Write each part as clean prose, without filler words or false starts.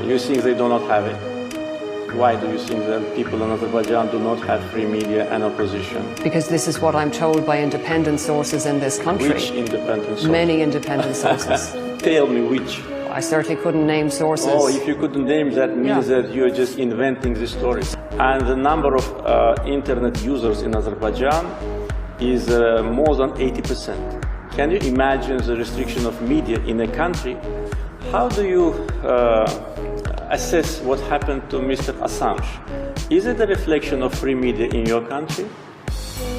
You think they do not have it? Why do you think that people in Azerbaijan do not have free media and opposition? Because this is what I'm told by independent sources in this country. Which independent sources? Many independent sources. Tell me which. I certainly couldn't name sources. Oh, if you couldn't name, that means that you're just inventing the stories. And the number of internet users in Azerbaijan is more than 80%. Can you imagine the restriction of media in a country? How do you assess what happened to Mr. Assange? Is it a reflection of free media in your country?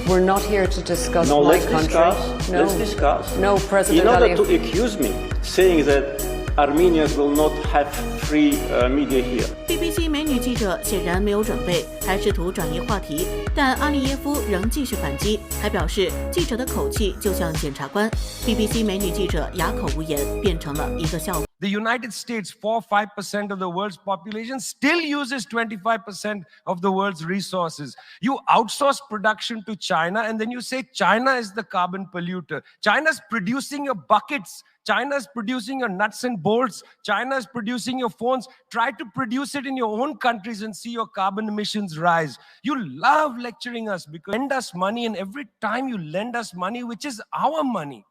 We're not here to discuss no, my let's country. Discuss. No, let's discuss. No, President In order Aliyev. to accuse me, saying that Armenians will not have free media here. BBC 美女记者显然没有准备，还试图转移话题，但阿利耶夫仍继续反击，还表示记者的口气就像检察官。BBC 美女记者哑口无言，变成了一个笑话。The United States, 4-5% of the world's population, still uses 25% of the world's resources. You outsource production to China, and then you say China is the carbon polluter. China's producing your buckets. China's producing your nuts and bolts. China's producing your phones. Try to produce it in your own countries and see your carbon emissions rise. You love lecturing us because you lend us money, and every time you lend us money, which is our money,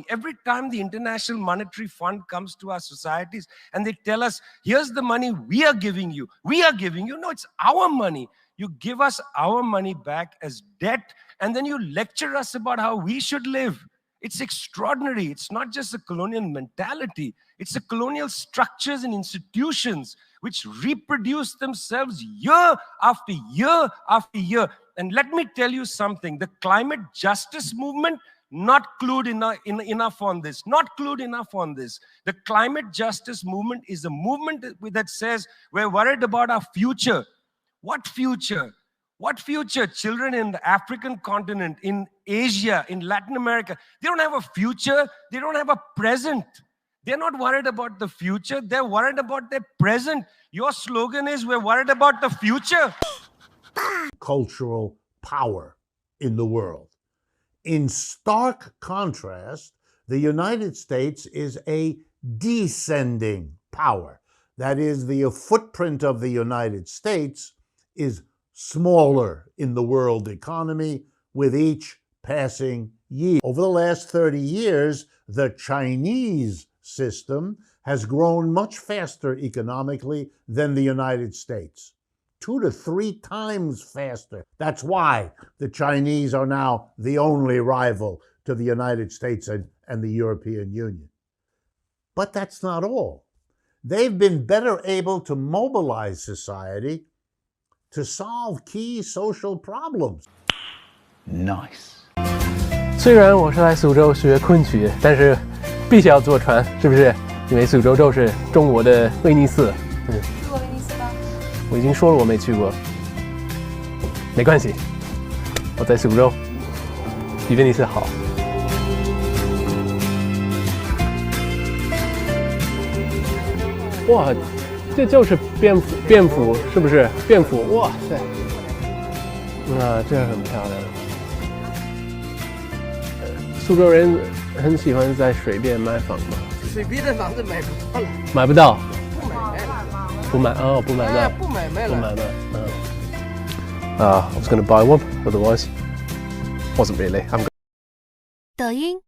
every time the International Monetary Fund comes to our societies and they tell us, here's the money we are giving you. No, it's our money. You give us our money back as debt, and then you lecture us about how we should live. It's extraordinary. It's not just a colonial mentality. It's the colonial structures and institutions which reproduce themselves year after year after year. And let me tell you something, the climate justice movement not clued enough on this. The climate justice movement is a movement that says we're worried about our future. What future? What future? Children in the African continent, in Asia, in Latin America, they don't have a future. They don't have a present. They're not worried about the future. They're worried about their present. Your slogan is, we're worried about the future. Cultural power in the world. In stark contrast, the United States is a descending power. That is, the footprint of the United States is smaller in the world economy with each passing year. Over the last 30 years, the Chinese system has grown much faster economically than the United States. 2 to 3 times faster. That's why the Chinese are now the only rival to the United States and the European Union. But that's not all. They've been better able to mobilize society to solve key social problems. Nice. 虽然我是来苏州学昆曲，但是必须要坐船，是不是？因为苏州就是中国的威尼斯。去过威尼斯吗？我已经说了我没去过，没关系，我在苏州，比威尼斯好。哇，这就是蝙蝠，是不是？蝙蝠，哇塞！啊，这很漂亮。苏州人很喜欢在水边买房吗？水边的房子买不到了。买不到。不买哦，不买卖。不买卖了。不买卖。I was going to buy one, otherwise, wasn't really. 抖音。